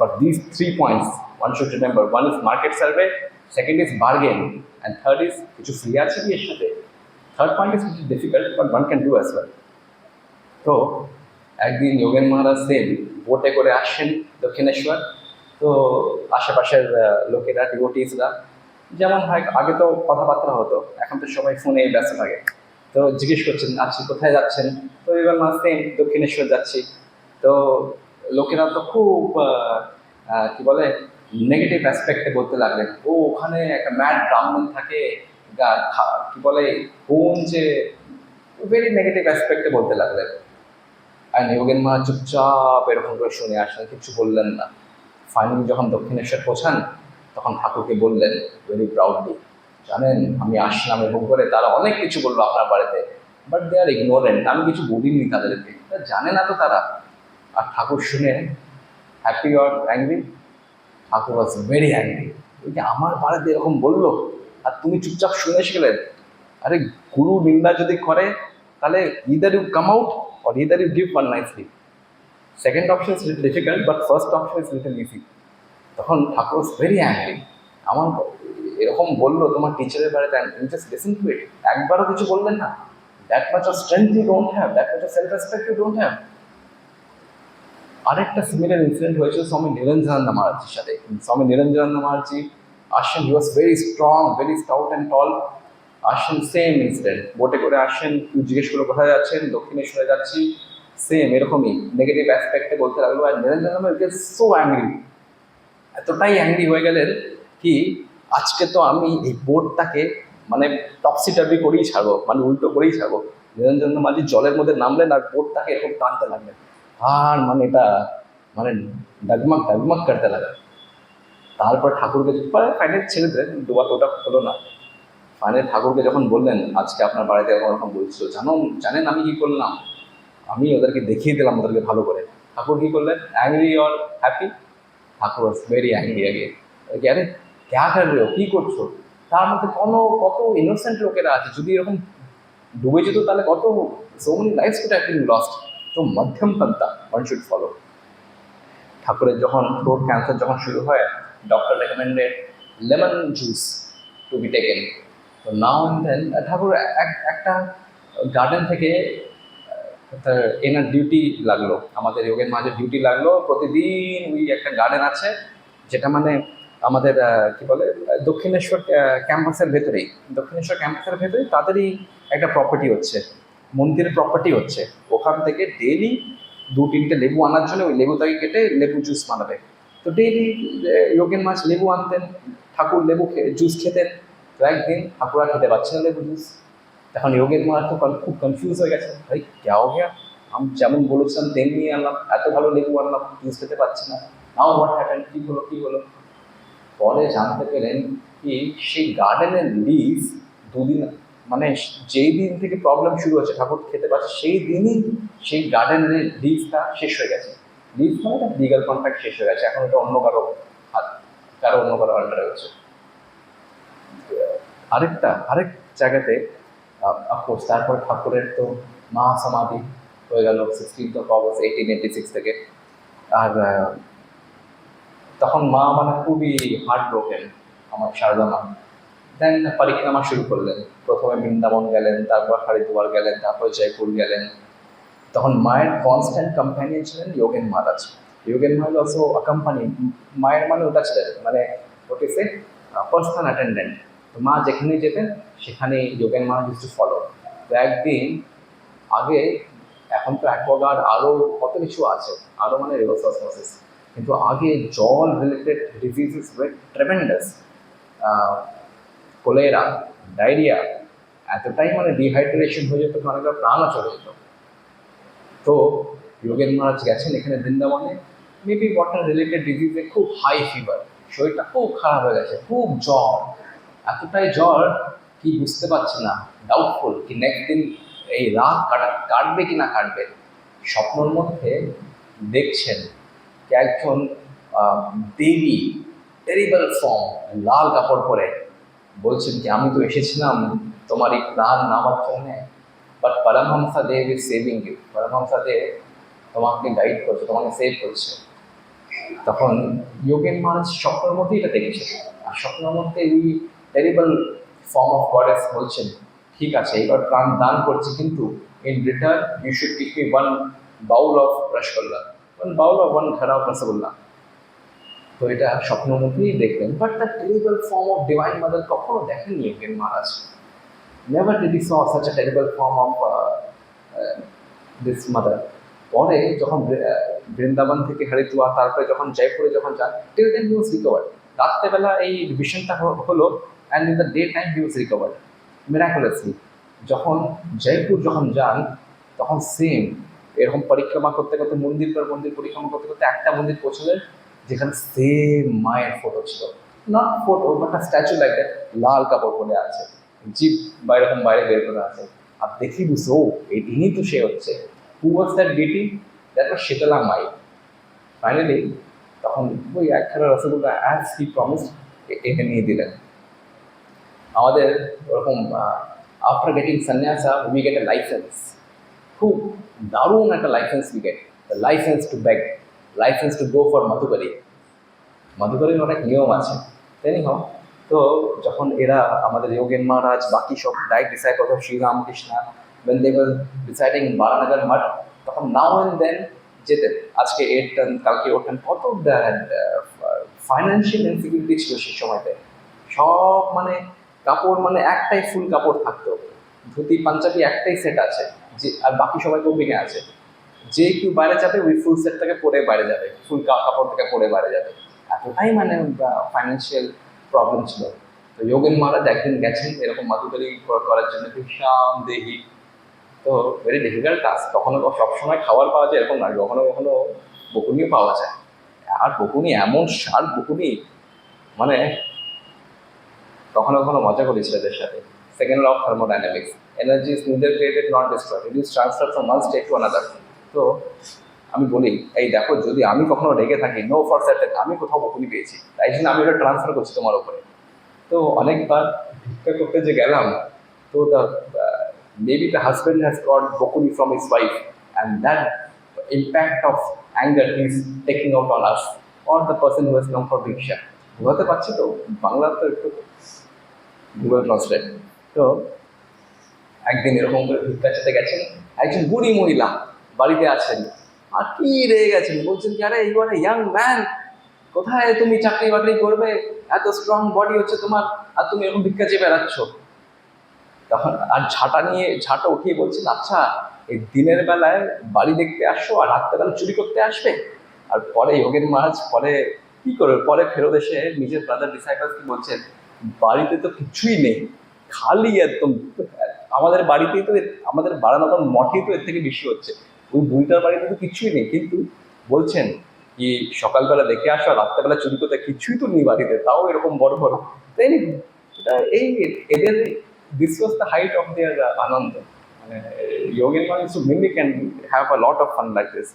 Speaker 1: But this 3 points one should remember, one is market survey, second is bargain, and third is কিছু ফ্রি আছে কি এর সাথে। Third point is difficult but one can do as well. তো একদিন যোগেন মহারাজ দেব বোটে করে আসছেন দক্ষিণেশ্বর। তো আশেপাশের লোকেরা, ডিভোটিসরা যেমন হয় আগে তো কথাবার্তা হতো, এখন তো সবাই ফোনে ব্যস্ত থাকে। তো জিজ্ঞেস করছেন আচ্ছা কোথায় যাচ্ছেন, তো এবার সেম দক্ষিণেশ্বর যাচ্ছি। তো লোকেরা তো খুব কি বলে নেগেটিভ অ্যাসপেক্টে বলতে লাগলেন, ও ওখানে একটা ম্যাড ব্রাহ্মণ থাকে, কি বলে কোন যে ভেরি নেগেটিভ অ্যাসপেক্টে বলতে লাগলেন। আর যোগেন মা চুপচাপ এরকম করে শুনে আসলেন, কিছু বললেন না। ফাইনালি যখন দক্ষিণেশ্বর পৌঁছান তখন ঠাকুরকে বললেন ভেরি প্রাউডলি, জানেন আমি আসলাম এরকম করে, তারা অনেক কিছু বললো আপনার বাড়িতে, বাট দে আর ইগনোরেন্ট, আমি কিছু বলিনি তাদেরকে, জানে না তো তারা। আর ঠাকুর শুনে happy or angry? Thakur was very angry. ওই যে আমার বাড়িতে এরকম বললো আর তুমি চুপচাপ শুনে এসে গেলেন। আরে গুরু নিন্দা যদি করে তাহলে either you come out or either you give one nicely. Second option is little difficult, but first option is little easy. তখন ঠাকুর was very angry. আমার এরকম বললো তোমার টিচারের বাড়িতে, you just listen to it. একবারও কিছু বললেন না। That much of strength you don't have, that much of self-respect you don't have. আরেকটা সিমিলার ইনসিডেন্ট হয়েছিল স্বামী নিরঞ্জনানন্দ মহারাজের সাথে। স্বামী নিরঞ্জনানন্দ মহারাজি আসেন, he was very strong, very stout and tall. আসেন সেম ইনসিডেন্ট, বোটে করে আসেন, জিজ্ঞেস করলো কোথায় যাচ্ছেন, দক্ষিণেশ্বরে যাচ্ছি, সেম এরকমই নেগেটিভ অ্যাসপেক্টে বলতে লাগলো। আর নিরঞ্জন সো অ্যাংরি, এতটাই অ্যাংরি হয়ে গেলেন কি আজকে তো আমি এই বোটটাকে মানে টপসি টাপি করেই ছাড়বো, মানে উল্টো করেই ছাড়বো। নিরঞ্জন মাঝি জলের মধ্যে নামলেন আর বোটটাকে এরকম টানতে লাগলেন, আর মানে এটা মানে ডগমগ ডগমগ করতে লাগলেন। তারপর ঠাকুরকে ফাইনাল ছেড়ে দিলেন, দুবার ওটা হলো না। ফাইনালি ঠাকুরকে যখন বললেন আজকে আপনার বাড়িতে এরকম বলছিল, জানেন আমি কি করলাম, আমি ওদেরকে দেখিয়ে দিলাম ওদেরকে ভালো করে। ঠাকুর কি করলেন, angry or happy? Thakur was very angry আগে। আরে ক্যা কর রে, কি করছো? তার মধ্যে কত ইনোসেন্ট লোকেরা আছে, যদি এরকম ডুবে যেত তাহলে কত so many lifes could have been lost. তো মধ্যম পন্থা ওয়ান শুড ফলো। ঠাকুরের যখন থ্রোট ক্যান্সার যখন শুরু হয়, doctor recommended lemon juice to be taken. তো নাও অ্যান্ড দেন ঠাকুর একটা গার্ডেন থেকে এনার ডিউটি লাগলো, আমাদের যোগেন মাঝে ডিউটি লাগলো। প্রতিদিন ওই একটা গার্ডেন আছে যেটা মানে আমাদের কি বলে দক্ষিণেশ্বর ক্যাম্পাসের ভেতরেই, তাদেরই একটা প্রপার্টি হচ্ছে, মন্দিরের প্রপার্টি হচ্ছে। ওখান থেকে ডেইলি 2-3টে লেবু আনার জন্য ওই লেবুটাকে কেটে লেবু জুস বানাবে। তো ডেইলি যোগেন মাছ লেবু আনতেন, ঠাকুর লেবু জুস খেতেন। তো একদিন ঠাকুর আর খেতে পারছে না লেবু জুস। তখন যোগেন মহারাজ তো খুব কনফিউজ হয়ে গেছে, ভাই ক্যা হো গয়া, আমি যেমন বলেছিলাম তেমনি আনলাম, এত ভালো লেবু আনলাম, জুস খেতে পারছি না, নাও হোয়াট হ্যাপেন, কী হলো। পরে জানতে পেরেন কি সেই গার্ডেনের লিভ 2 দিন মানে যেই দিন থেকে প্রবলেম শুরু হচ্ছে ঠাকুর খেতে পারছে সেই দিনই সেই গার্ডেনের লিভটা শেষ হয়ে গেছে। লিজ মানে একটা লিগাল কন্ট্রাক্ট শেষ হয়ে গেছে, এখন এটা অন্য কারো আন্ডারে হচ্ছে। আরেক জায়গাতে অফকোর্স তারপর ঠাকুরের তো মহাসমাধি হয়ে গেল 16 অগস্ট 1886 থেকে। আর তখন মা মানে খুবই হার্ট ব্রোকেন, আমার শারদা মা। দেন পরিক্রমা শুরু করলেন, প্রথমে বৃন্দাবন গেলেন, তারপর হরিদ্বার গেলেন, তারপর জয়পুর গেলেন। তখন মায়ের কনস্ট্যান্ট কম্প্যানিয়ন ছিলেন যোগেন মহারাজ। যোগেন মহারাজ অলসো অ্যাকম্পানি, মায়ের মানে ওটা ছিলেন মানে ওকে সে পার্সোনাল অ্যাটেন্ডেন্ট। তো মা যেখানে যেতেন সেখানে যোগেন মহারাজ ইউজ টু ফলো। তো একদিন আগে, এখন তো অ্যাকোয়াগার্ড আরও কত কিছু আছে, আরও মানে রিভার্স অসমোসিস, কিন্তু আগে জল related diseases were tremendous. Cholera, diarrhoea, এতটাই মানে ডিহাইড্রেশন হয়ে যেত, অনেকটা প্রাণও চলে যেত। তো যোগেন মহারাজ গেছেন এখানে বৃন্দাবনে, মেবি ওয়াটার রিলেটেড ডিজিজে খুব হাই ফিভার, শরীরটা খুব খারাপ হয়ে গেছে, খুব জ্বর, এতটাই জ্বর কি বুঝতে পারছে না, ডাউটফুল কি নেক্সট দিন এই রাত কাটবে কি না কাটবে। স্বপ্নের মধ্যে দেখছেন যে একজন দেবী, টেরিবল ফর্ম, লাল কাপড় পরে বলছেন যে আমি তো এসেছিলাম তোমার এই প্রাণ নেওয়ার জন্যে, but Paramahamsa Dev is saving you, Paramahamsa Dev তোমাকে গাইড করছে, তোমাকে সেভ করছে। তখন যোগেন মহারাজ স্বপ্নের মধ্যেই এটা দেখছে, আর স্বপ্নের মধ্যে এই টেরিবল ফর্ম অফ গডেস বলছেন ঠিক আছে এবার প্রাণ দান করছে, কিন্তু in return you should give me one bowl of rasgulla, one ঘড়া অফ রসগোল্লা। তো এটা স্বপ্নের মধ্যেই দেখলেন, but the terrible form of divine mother কখনো দেখেননি Yogen Maharaj. Never did he saw such a terrible form of this mother. পরে যখন বৃন্দাবন থেকে হরিদ্বার, তারপরে যখন জয়পুরে যখন যান, till then he was recovered. রাত্রেবেলা এই ভিশনটা হলো, and in the day time he was recovered miraculously. যখন জয়পুর যখন যান তখন সেম এরকম পরিক্রমা করতে করতে, মন্দির পর মন্দির পরিক্রমা করতে করতে একটা মন্দির পৌঁছলেন যেখানে সেম মায়ের ফটো ছিল, not photo but statue like that, লাল কাপড় পরে আছে, জিপ এরকম বাইরে বের করে আছে। আর দেখি বুঝছো ও ইনি তো সে হচ্ছে। Who was that deity? That was Shitala Mai. Finally তখন ওই একখানা রসগোল্লা অ্যাজ হি প্রমিস এনে নিয়ে দিলেন। আমাদের ওরকম after getting sannyasa we get a license, খুব দারুণ একটা license we get, the license to beg, license to go for মাধুকরী। মাধুকরীর অনেক নিয়ম আছে, তাই না? তো যখন এরা আমাদের যোগেন মহারাজ, বাকি সব direct disciple of Shri Ramakrishna, when they were deciding Baranagar Math, তখন নাও অ্যান্ড দেন যেতেন, আজকে 8 টন কালকে 8 টন, কত ফাইন্যান্সিয়াল ইনসিকিউরিটি ছিল সেই সময়তে। সব মানে কাপড় মানে একটাই ফুল কাপড় থাকতো, ধুতি পাঞ্জাবি একটাই সেট আছে, যে আর বাকি সবাই কম্বিনে আছে। যে কেউ বাইরে যাবে ওই ফুল সেটটাকে পরে বাইরে যাবে, ফুল কাপড় থেকে পরে বাইরে যাবে, এতটাই মানে ফাইন্যান্সিয়াল প্রবলেম ছিল। তো যোগেন মহারাজ একদিন গেছেন এরকম মাধুকরী করার জন্য, ভীষণ দেহি। তো ভেরি ডিফিকাল্ট টাস্ক, কখনো সবসময় খাবার পাওয়া যায় এরকম নয়, কখনো কখনো বকুনিও পাওয়া যায়। আর বকুনি এমন শার্প বকুনি, মানে কখনো কখনো মজা করি ছেলেদের সাথে। Second law of thermodynamics, energy is neither created not destroyed, it is transfer from one state to another. তো আমি বলি এই দেখো যদি আমি কখনো রেগে থাকি, নো ফর সার্টেন আমি কোথাও বকুনি পেয়েছি, তাই জন্য আমি ওটা ট্রান্সফার করছি তোমার উপরে। তো অনেকবার ভিক্ষা করতে যে গেলাম, তো the maybe the husband has got bakuni from his wife, and that impact of anger is taking out on us or the person who has come for bhiksha. বোঝাতে পারছি তো, বাংলা তো একটু গুগল ট্রান্সলেট। তো একদিন এরকম করে ভিক্ষা চাইতে গেছেন, একজন বুড়ি মহিলা বাড়িতে আছেন, আর কি রেগে গেছেন, বলছেন কি আরে you are a young man, কোথায় তুমি চাকরি বাকরি করবে, এত স্ট্রং বডি হচ্ছে তোমার, আর তুমি এরকম ভিক্ষা চেয়ে বেড়াচ্ছ। তখন আর ঝাঁটা উঠিয়ে বলছেন আচ্ছা এই দিনের বেলায় বাড়ি দেখতে আসছো আর রাত্রেবেলা চুরি করতে আসবে। আর পরে যোগেন মহারাজ পরে কি করবে, পরে ফেরত এসে নিজের ব্রাদার ডিসাইপলস কি বলছেন, বাড়িতে তো কিছুই নেই, খালি একদম, আমাদের বাড়িতেই তো, আমাদের বারানগর মঠেই তো এর থেকে বেশি হচ্ছে, ওই বুড়িটার বাড়িতে তো কিছুই নেই, কিন্তু বলছেন কি সকালবেলা দেখে আসো আর রাত্রেবেলা চুরি করতে কিছুই তো নেই বাড়িতে, তাও এরকম বড় বড়। তাই না? এটা এই এদের this was the height of their ananda. Yogi man used to mimic and have a lot of fun like this.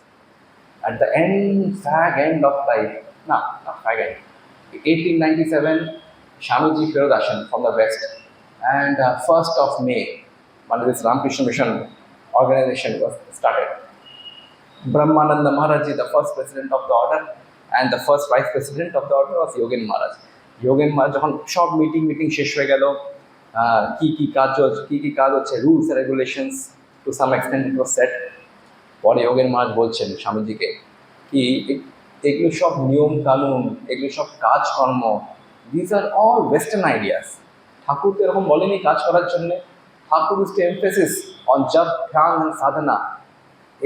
Speaker 1: At the end of life, no, not fag end, 1897, Swamiji ফেরত আসেন from the West, and 1st of May, when this Ramakrishna Mission organization was started. Brahmananda Maharaj, the first president of the order, and the first vice president of the order was Yogen Maharaj. Yogen Maharaj যখন সব মিটিং শেষ হয়ে গেল, কি কাজ হচ্ছে, rules and regulations to some extent it was set. পরে যোগেন মহারাজ বলছেন স্বামীজিকে কি এগুলো সব নিয়ম কানুন, এগুলো সব কাজকর্ম, these are all western ideas. Thakur তো এরকম বলেনি কাজ করার জন্যে। Thakur is to emphasis on japa, dhyana and sadhana,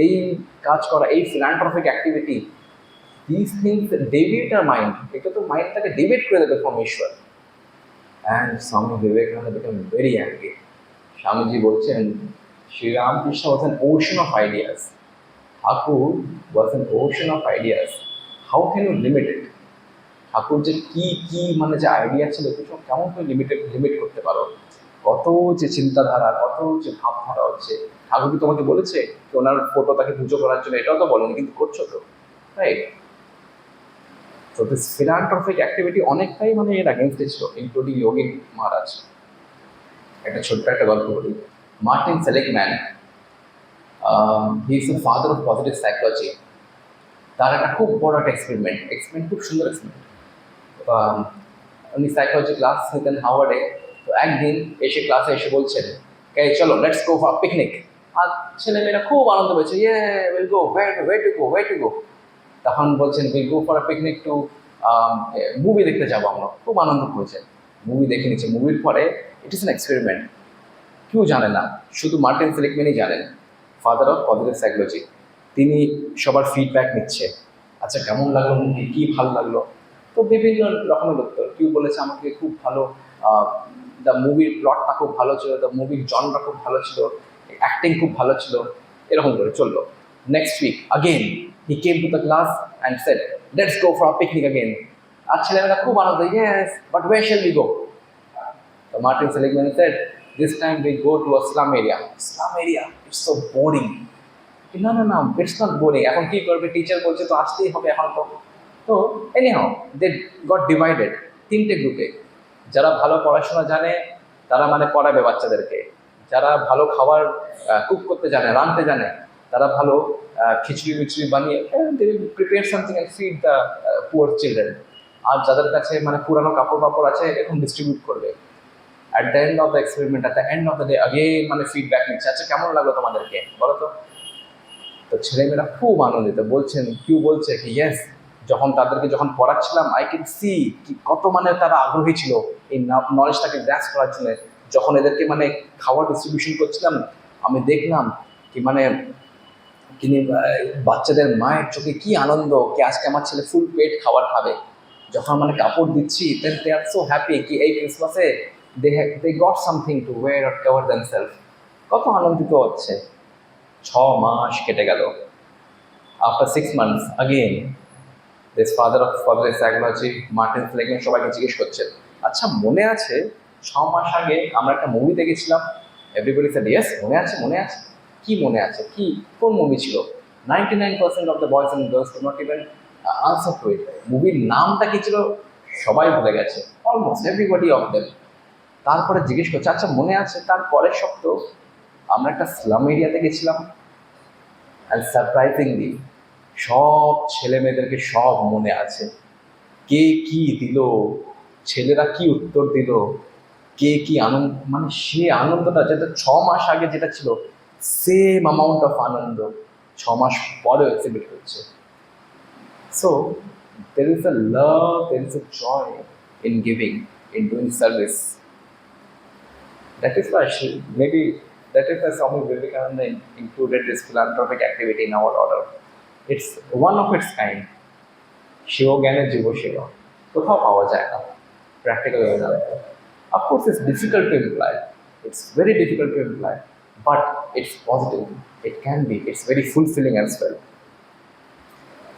Speaker 1: এই কাজ করা, এই philanthropic activity, this things deviate our mind, এটা তো মাইন্ডটাকে ডেভিয়েট করে দেবে ফ্রম ঈশ্বর। And Swami Vivekananda became very angry. Swamiji বলছেন Sri Ramakrishna was an ocean of ideas. Thakur was an ocean of ideas. How can you limit it? ঠাকুর যে কি মানে যে আইডিয়া ছিল সব কেমন করে লিমিট করতে পারো? কত যে চিন্তাধারা, কত যে ভাবধারা হচ্ছে। ঠাকুর কি তোমাকে বলেছে যে ওনার ফটো তাকে পুজো করার জন্য? এটাও তো বলেনি, কিন্তু করছো তো, রাইট? তো দিস ফিলান্থ্রপিক অ্যাক্টিভিটি অনেকটাই মানে এর অ্যাগেনস্টে ছিল, ইনক্লুডিং যোগী মহারাজ। ছোট্ট একটা গল্প বলি। Martin Seligman, he is the father of positive psychology. তার একটা খুব বড় একটা এক্সপেরিমেন্ট, খুব সুন্দর এক্সপেরিমেন্ট। উনি সাইকোলজি ক্লাস নিতেন হাওয়ার্ডে। তো একদিন ক্লাসে এসে বলছেন, চলো লেটস গো ফর পিকনিক। আর ছেলেমেয়েরা খুব আনন্দ পেয়েছে, will go, way to go. তখন বলছেন will go for picnic to movie দেখতে যাবো আমরা। খুব আনন্দ করেছে, মুভি দেখে নিচ্ছে। মুভির পরে ইট ইস অ্যান এক্সপেরিমেন্ট, কেউ জানে না, শুধু মার্টিন সেলিগম্যানই জানেন, ফাদার অফ পজিটিভ সাইকোলজি। তিনি সবার ফিডব্যাক নিচ্ছে, আচ্ছা কেমন লাগলো মুভি, কী ভালো লাগলো। তো বিভিন্ন রকমের উত্তর, কেউ বলেছে আমাকে খুব ভালো, দ্য মুভির প্লটটা খুব ভালো ছিল, দ্য মুভির জনটা খুব ভালো ছিল, অ্যাক্টিং খুব ভালো ছিল, এরকম করে চললো। Next week again he came to the class and said let's go for picnic again. আর ছেলেমেয়েরা খুব আনন্দ, yes but where shall we go? তো Martin Seligman said, this time we go to a slum area. Slum area, it's so boring. No, it's not boring. এখন কি করবে, টিচার বলছে তো আসতেই হবে এখন তো। তো এনিহাউ দে গট ডিভাইডেড তিনটে গ্রুপে। যারা ভালো পড়াশোনা জানে তারা মানে পড়াবে বাচ্চাদেরকে, যারা ভালো খাবার কুক করতে জানে, রাঁধতে জানে, তারা ভালো খিচুড়ি মিচুড়ি বানিয়ে they will prepare something and feed the poor children. আর যাদের কাছে মানে পুরানো কাপড় আছে এরকম ডিস্ট্রিবিউট করবে। at the end of the experiment, at the end of the day, again মানে ফিডব্যাক নিচ্ছে, আচ্ছা কেমন লাগলো তোমাদেরকে বলো তো। তো ছেলেমেয়েরা খুব আনন্দিত, বলছেন কেউ বলছে কি ইয়েস, যখন পড়াচ্ছিলাম আই ক্যান সি কি কত মানে তারা আগ্রহী ছিল এই নলেজটাকে গ্রাস করার জন্য। যখন এদেরকে মানে খাবার ডিস্ট্রিবিউশন করছিলাম আমি দেখলাম কি মানে বাচ্চাদের মায়ের চোখে কি আনন্দ, কি আজকে আমার ছেলে ফুল পেট খাবার খাবে। যখন মানে কাপড় দিচ্ছি দেন দে আর সো হ্যাপি কি এই ক্রিসমাসে they got something to wear or cover themselves. কত আনন্দিত হচ্ছে। 6 মাস কেটে গেল। After 6 months again this father of positive psychology Martin Seligman সবাইকে জিজ্ঞেস করছেন, আচ্ছা মনে আছে 6 মাস আগে আমরা একটা মুভি দেখেছিলাম? এভরিবডি সেড ইয়েস, মনে আছে। কি মনে আছে, কি কোন মুভি ছিল? 99% of the boys and girls could not even answer to it. মুভির নামটা কি ছিল সবাই ভুলে গেছে, অলমোস্ট এভরিবডি অফ দেম। তারপরে জিজ্ঞেস করছে, আচ্ছা মনে আছে তার পরের সপ্তাহ আমরা একটা স্লাম এরিয়াতে গেছিলাম? অ্যান্ড সারপ্রাইজিংলি সব ছেলে মেয়েদেরকে সব মনে আছে। কে কি দিল, ছেলেরা কি উত্তর দিল, কে কি আনন্দ, মানে সে আনন্দটা যেটা 6 মাস আগে যেটা ছিল সেম অ্যামাউন্ট অফ আনন্দ 6 মাস পরেও এক্সিবিট হচ্ছে। So there is a love, there is a joy in giving, in doing service. That is why Swami Vivekananda included this philanthropic activity in our order. It's one of its kind. Shiva Gyana Jiva Shiva. কোথাও পাওয়া যায় না প্র্যাকটিক্যাল হয়ে যাবে। Of course it's difficult to imply. It's very difficult to imply. But it's positive. It can be. It's very fulfilling as well.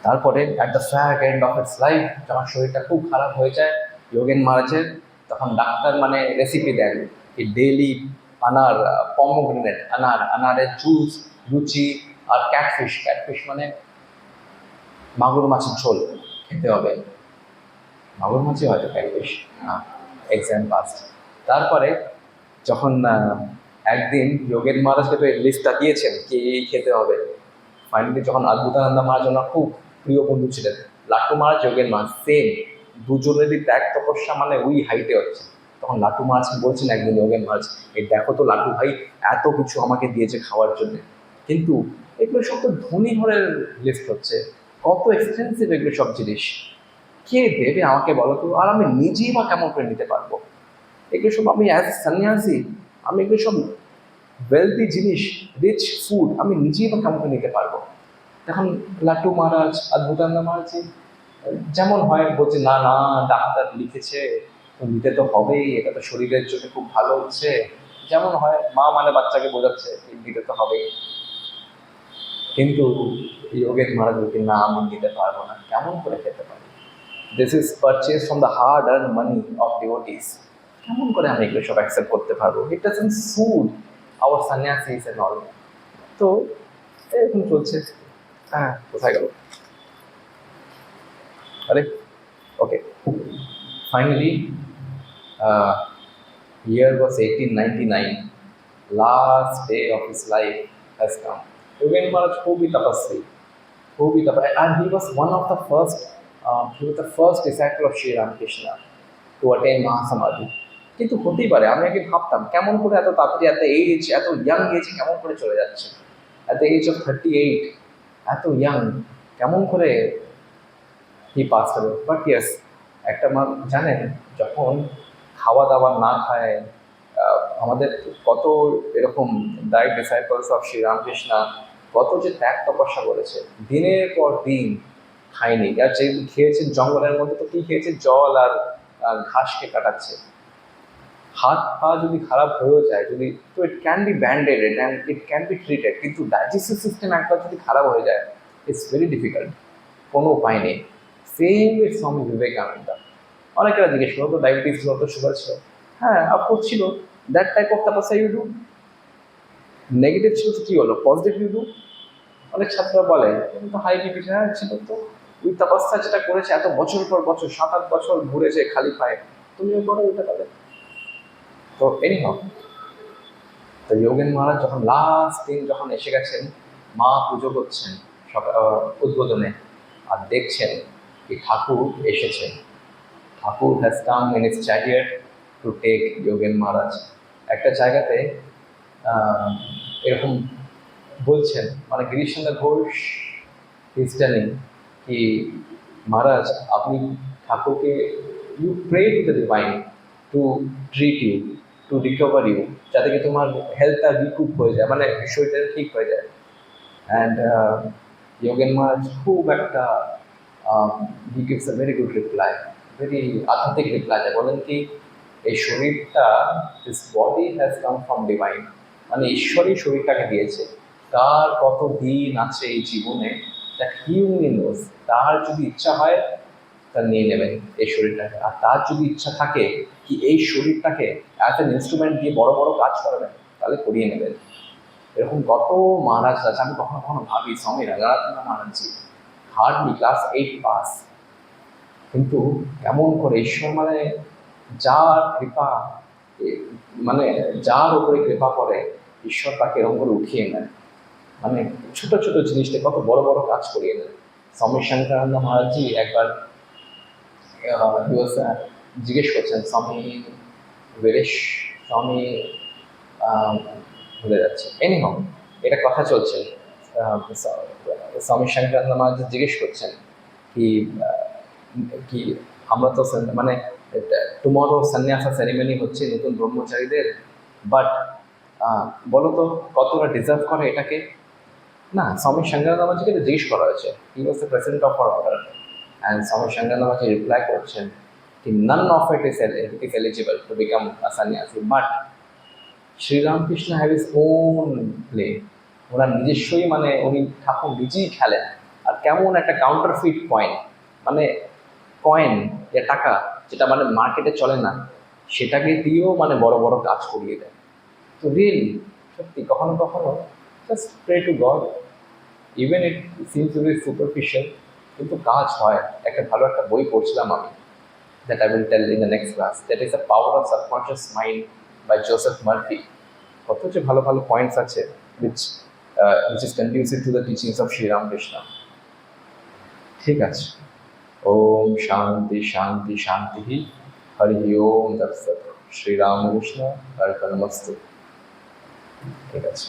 Speaker 1: তারপরে at the fag end of its life যখন শরীরটা খুব খারাপ হয়ে যায় যোগেন মহারাজের, তখন ডাক্তার মানে রেসিপি দেন ডেইলি আনার, পমোগ্রেনেট আনারের জুস, লুচি আর ক্যাটফিশ মানে মাগুর মাছের ঝোল খেতে হবে। মাগুর মাছই হয়তো খাই বেশি, না, এক্সাম পাস। তারপরে যখন একদিন যোগেন মহারাজকে তো এই লিস্টটা দিয়েছেন কি এই খেতে হবে, ফাইনালি যখন অদ্ভুতানন্দ মহারাজ ওনার খুব প্রিয় বন্ধু ছিলেন, লাট্টু মহারাজ যোগেন মহারাজ সেম, দুজনেরই ত্যাগ তপস্যা মানে ওই হাইটে হচ্ছে। তখন লাট্টু মহারাজকে বলছেন একদিন যোগেন মহারাজ, এই দেখো তো লাট্টু ভাই এত কিছু আমাকে দিয়েছে খাওয়ার জন্য, কিন্তু এগুলো সব তো ধনী ঘরের লিস্ট হচ্ছে, কত এক্সপেন্সিভ এগুলো সব জিনিস, কে দেবে আমাকে বলো তো, আর আমি নিজেই বা কেমন করে নিতে পারবো এগুলো সব, আমি অ্যাজ সন্ন্যাসী আমি এগুলো সব ওয়েলদি জিনিস, রিচ ফুড আমি নিজেই বা কেমন করে নিতে পারবো। তখন লাট্টু মহারাজ অদ্ভুতানন্দ মহারাজ যেমন হয় বলছে, না না, ডাক্তার লিখেছে তো নিতে তো হবেই, এটা তো শরীরের জন্য খুব ভালো হচ্ছে, যেমন হয় মা মানে বাচ্চাকে বোঝাচ্ছে নিতে তো হবেই। কিন্তু যোগেন মহারাজ বলতে, না আমি নিতে পারবো না, কেমন করে খেতে পারি, this is purchase from the hard earn money of devotees, কেমন করে আমি এগুলো সব অ্যাকসেপ্ট করতে পারবো, it doesn't suit our sannyasis and all. তো এরকম চলছে। হ্যাঁ, কোথায় গেল, আরে, okay, finally year was 1899, last day of his life has come. Yogen Maharaj খুবই তপস্বী, খুবই তপস্বী, and he was one of the first, he was the first disciple of Sri Ramakrishna to attain Mahasamadhi. কিন্তু হতেই পারে, আমি আগে ভাবতাম কেমন করে এত তাড়াতাড়ি, এত এজ, এত ইয়াং এজ কেমন করে চলে যাচ্ছে, এট দ্য এজ অফ 38, এত ইয়াং কেমন করে হি পাস হবে। বাট ইয়েস, একটা জানেন, যখন খাওয়া দাওয়া না খায়, আমাদের কত এরকম ডাইরেক্ট ডিসাইপলস অফ শ্রীরামকৃষ্ণ কত যে ত্যাগ তপস্যা করেছে, দিনের পর দিন খায়নি, আর যে খেয়েছেন জঙ্গলের মধ্যে, তো কি খেয়েছে, জল আর ঘাসকে কাটাচ্ছে। হাত পা যদি খারাপ হয়েও যায়, যদি, তো it can be branded and it can be treated, কিন্তু ডাইজেস্টিভ সিস্টেম একবার যদি খারাপ হয়ে যায়, ইটস ভেরি ডিফিকাল্ট, কোনো উপায় নেই। Same with Swami Vivekananda. অনেকেরা জিজ্ঞেস করতো ডায়াবেটিস ছিল, তো সুগার ছিল, হ্যাঁ অফকোর্স ছিল, that type of tapasya you do. Negative ছিল তো কী হলো, পজিটিভ ইউ ডু। অনেক ছাত্ররা বলে কিন্তু হাই বিপি হ্যাঁ ছিল, তো ওই তাপস্যা যেটা করেছে এত বছর পর বছর, 7-8 বছর ঘুরেছে খালি পায়ে, তুমিও করো ওইটা তাহলে। তো এনিহাউ, তো যোগেন মহারাজ যখন লাস্ট দিন যখন এসে গেছেন, মা পুজো করছেন উদ্বোধনে, আর দেখছেন কি ঠাকুর এসেছেন, Thakur has come in his chariot to take Yogen Maharaj. একটা জায়গাতে এরকম বলছেন, মানে গিরিশচন্দ্র ঘোষ ইজ টেলিং কি, মহারাজ আপনি ঠাকুরকে, you pray to the divine to treat you, to recover you, যাতে কি তোমার হেলথটা রিকুপ হয়ে যায়, মানে শরীরটা ঠিক হয়ে যায়। অ্যান্ড যোগেন মহারাজ খুব একটা he gives a very good reply, very আধ্যাত্মিক রিপ্লাই, বলেন কি এই শরীরটা, this body has come from divine, মানে ঈশ্বরই শরীরটাকে দিয়েছে, কার কত দিন আছে এই জীবনে দ্যাট হি ওনলি নোজ, তার যদি ইচ্ছা হয় তার নিয়ে নেবেন এই শরীরটাকে, আর তার যদি ইচ্ছা থাকে কি এই শরীরটাকে অ্যাজ অ্যান ইনস্ট্রুমেন্ট দিয়ে বড় বড় কাজ করবেন, তাহলে করিয়ে নেবেন। এরকম কত মহারাজ আছে, আমি কখনো কখনো ভাবি স্বামী রাজারাত্না মহারাজজি হার্ডলি ক্লাস 8 পাস, কিন্তু কেমন করে ঈশ্বর, মানে যার কৃপা, মানে যার উপরে কৃপা করে ঈশ্বর তাকে এরকম করে উঠিয়ে নেয়, মানে ছোট ছোট জিনিসটা কত বড় বড় কাজ করিয়ে নেয়। স্বামী শঙ্করানন্দ মহারাজজি একবার জিজ্ঞেস করছেন স্বামী বীরেশ, স্বামী ভুলে যাচ্ছে, এনিহাউ এটা কথা চলছে, স্বামী শঙ্করানন্দ মহারাজ জিজ্ঞেস করছেন কি কি আমরা তো মানে টুমরো সন্ন্যাসা সেরিমনি হচ্ছে নতুন ব্রহ্মচারীদের, বাট বলো তো কতটা ডিজার্ভ করে এটাকে। না, স্বামী শঙ্করানন্দজিকে তো জিজ্ঞেস করা হয়েছে, he was the president of our order, and Swami Shankaranandaji reply করছেন কি none of it is eligible to become a sannyasi, but Sriramakrishna have his own play, ওনার নিজস্বই, মানে উনি ঠাকুর নিজেই খেলেন, আর কেমন একটা কাউন্টারফিট কয়েন, মানে কয়েন যে টাকা যেটা মানে মার্কেটে চলে না, সেটাকে দিয়েও মানে বড় বড় কাজ করিয়ে দেয়। তো রিয়েলি সত্যি কখনো কখনো just pray to God, even it seems to be superficial,
Speaker 2: কিন্তু কাজ হয়। একটা ভালো একটা বই পড়ছিলাম আমি, that I will tell in the next class. That is The Power of Subconscious Mind by Joseph Murphy. কত যে ভালো ভালো পয়েন্টস আছে which is conducive to the teachings of Sri Ramakrishna. ঠিক আছে, ওম শান্তি শান্তি শান্তি, হরি ওম তৎসৎ, শ্রী রামকৃষ্ণ অর্পণমস্তু। ঠিক আছে।